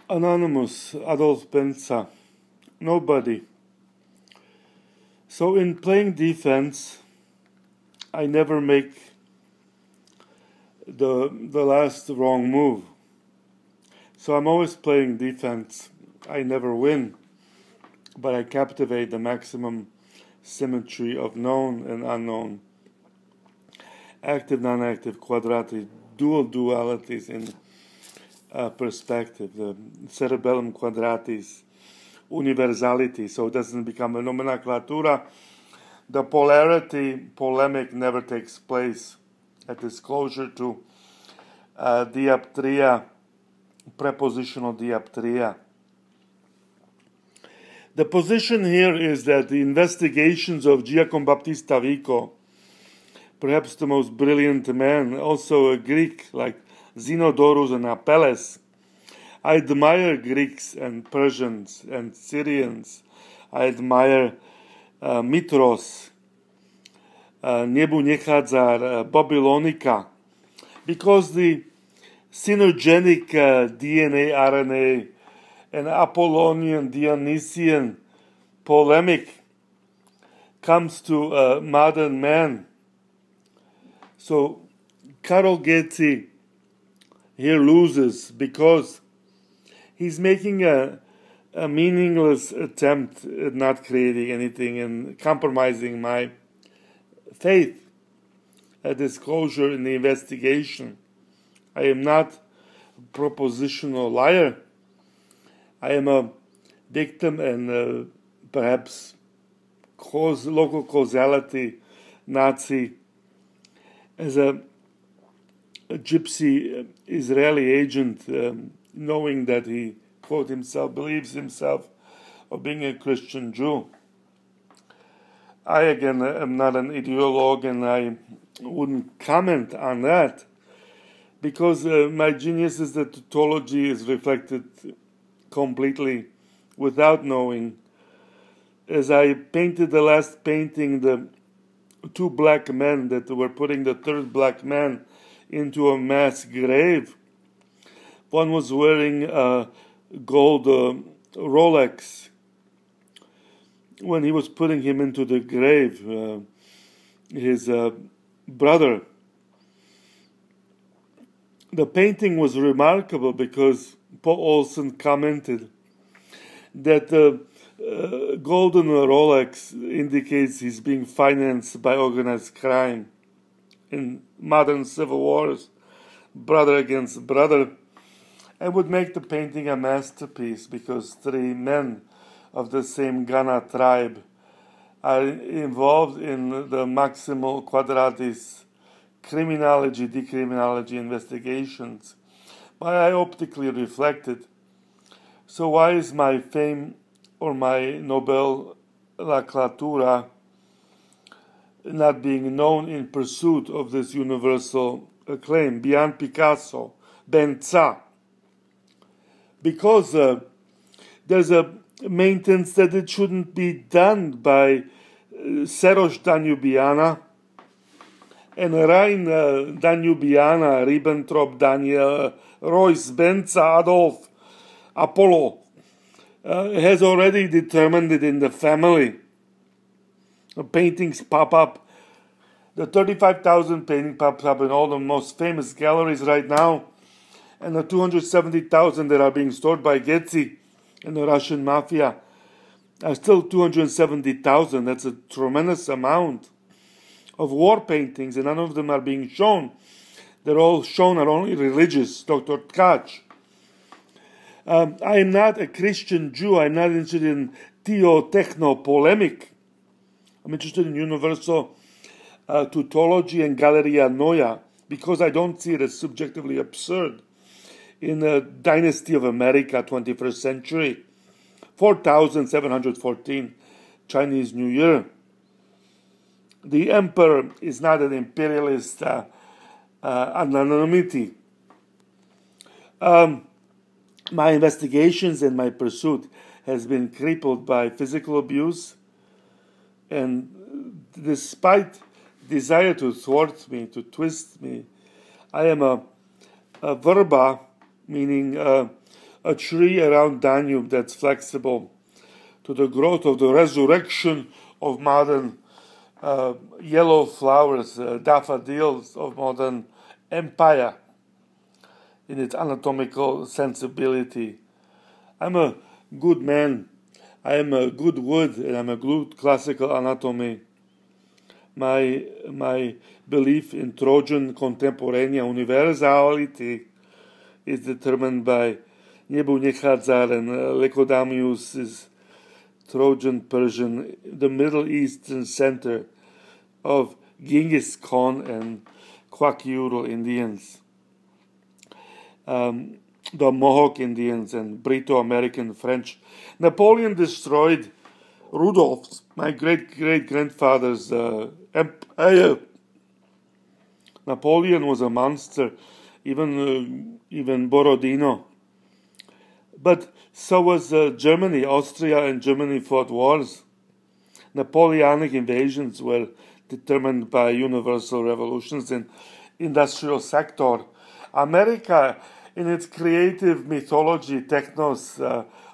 Anonymous, Adolf Benza, nobody. So in playing defense, I never make the last wrong move. So I'm always playing defense. I never win, but I captivate the maximum symmetry of known and unknown, active, non-active, quadratic, dual dualities in perspective, the cerebellum quadratis, universality, so it doesn't become a nomenclatura. The polarity, polemic, never takes place at this closure to dioptria, prepositional dioptria. The position here is that the investigations of Giacomo Battista Vico, perhaps the most brilliant man, also a Greek like Zenodorus and Apelles. I admire Greeks and Persians and Syrians. I admire Mitros, Nebuchadnezzar, Babylonica, because the synergenic DNA, RNA, and Apollonian, Dionysian polemic comes to modern man. So Karol Getty here loses because he's making a meaningless attempt at not creating anything and compromising my faith, a disclosure in the investigation. I am not a propositional liar. I am a victim and perhaps local causality Nazi. As a gypsy Israeli agent, knowing that he, quote himself, believes himself of being a Christian Jew. I, again, am not an ideologue, and I wouldn't comment on that, because my genius is that tautology is reflected completely without knowing. As I painted the last painting, the two black men that were putting the third black man into a mass grave. One was wearing a gold Rolex when he was putting him into the grave, his brother. The painting was remarkable because Paul Olsen commented that the golden Rolex indicates he's being financed by organized crime. In modern civil wars, brother against brother, I would make the painting a masterpiece because three men of the same Ghana tribe are involved in the maximal quadratis criminology, decriminology investigations, but I optically reflected. So why is my fame or my Nobel Lacratura not being known in pursuit of this universal acclaim, beyond Picasso, Benza? Because there's a maintenance that it shouldn't be done by Serosh Danubiana and Rhein Danubiana, Ribbentrop, Daniel, Royce, Benza, Adolf, Apollo, has already determined it in the family. Paintings pop up. The 35,000 painting pops up in all the most famous galleries right now, and the 270,000 that are being stored by Getty and the Russian mafia are still 270,000. That's a tremendous amount of war paintings, and none of them are being shown. They're all shown are only religious. Dr.Hc. I am not a Christian Jew. I'm not interested in theo-techno polemic. I'm interested in universal tautology and Galleria Noia because I don't see it as subjectively absurd. In the Dynasty of America, 21st century, 4714, Chinese New Year, the emperor is not an imperialist anonymity. My investigations and my pursuit has been crippled by physical abuse, and despite desire to thwart me, to twist me, I am a verba, meaning a tree around Danube that's flexible to the growth of the resurrection of modern yellow flowers, daffodils of modern empire in its anatomical sensibility. I'm a good man. I am a good wood, and I'm a good classical anatomy. My belief in Trojan contemporanea universality is determined by Nebuchadnezzar and Lacedaemonius's Trojan Persian, the Middle Eastern center of Genghis Khan and Kwak-Ural Indians, the Mohawk Indians and Brito-American French. Napoleon destroyed Rudolph's, my great-great-grandfather's empire. Napoleon was a monster, even Borodino. But so was Germany. Austria and Germany fought wars. Napoleonic invasions were determined by universal revolutions in industrial sector. America, in its creative mythology, technos,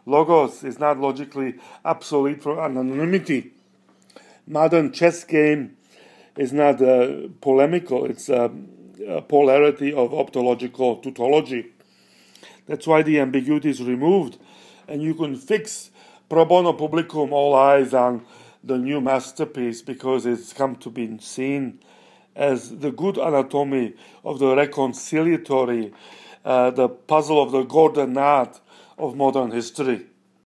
logos, is not logically obsolete from anonymity. Modern chess game is not polemical. It's a polarity of optological tautology. That's why the ambiguity is removed, and you can fix pro bono publicum all eyes on the new masterpiece because it's come to be seen as the good anatomy of the reconciliatory, the puzzle of the golden knot of modern history.